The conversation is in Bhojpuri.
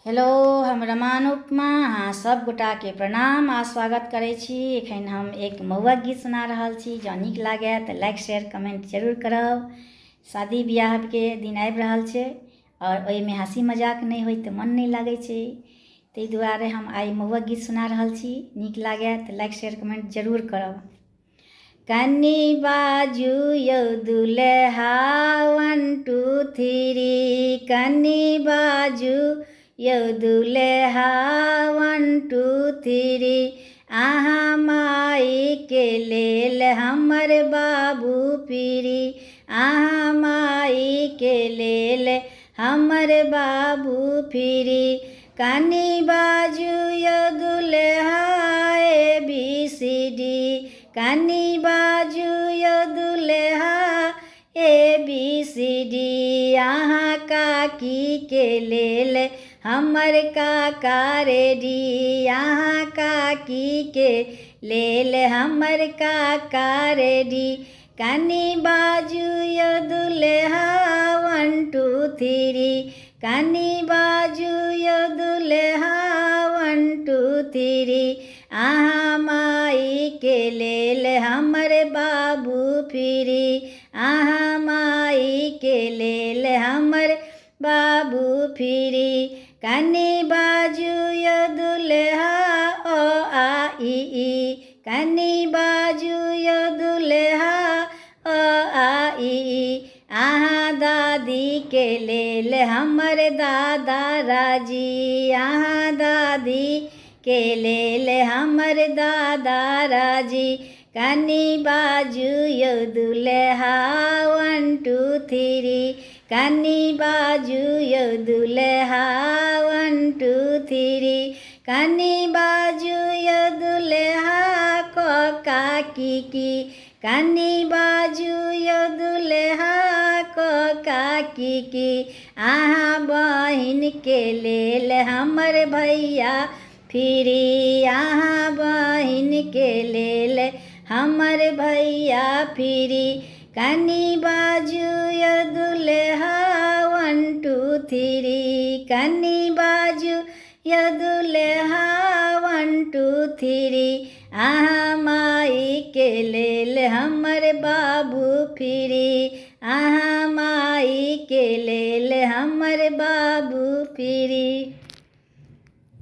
हेलो, हम रमान उपमा अहाँ सब गोटा के प्रणाम आ स्वागत करै छी। एखन हम एक महुआ गीत सुना रहल छी। जँ नीक लागे तऽ लाइक शेयर कमेंट जरूर करब। शादी ब्याह के दिन आबि रहल छै और ओहिमे हंसी मजाक नहीं होय तऽ मन नहीं लागै छै। ताहि दुआरे हम आइ महुआ गीत सुना रहल छी। नीक लागे तऽ लाइक शेयर कमेंट जरूर करब। कनी बाजू यौ दुल्हा 1 2 3 कनी बाजू यौ दुल्हा 1 2 3 अहाँ माई के लेल हमर बाबू पीरी अहाँ माई के लेल हमर बाबू पीरी कनी बाजू यौ दुल्हा ABCD कनी बाजू यौ दुल्हा ABCD अहाँ काकी के लेल हमर काका रेडी अहाँ काकी के लेल हमर काका रेडी कनी बाजू यौ दुल्हा 1 2 3 कनी बाजू यौ दुल्हा 1 2 3 अहाँ माई के लेल हमर बाबू पीरी अहाँ माई के लेल हमर बाबू पीरी कनी बाजू यौ दुल्हा ओ आ ई कनी बाजू यौ दुल्हा ओ आ ई अहाँ दादी के लेल हमर दादा राजी अहाँ दादी के लेल हमर दादा राजी कनी बाजू यौ दुल्हा 1 2 3 कनी बाजू यौ दुल्हा 1 2 3 कनी बाजू यौ दुल्हा काकी की कनी बाजू यौ दुल्हा काकी की अहाँ बहिन के लेल हमर भैया फिरी अहाँ बहिन के लेल हमर भैया फिरी कनी बाजू यौ दुल्हा 1 2 3 कनी बाजू यौ दुल्हा 1 2 3 अहाँ माई के लेल हमर बाबू फिरी अहाँ माई के लेल हमर बाबू फिरी।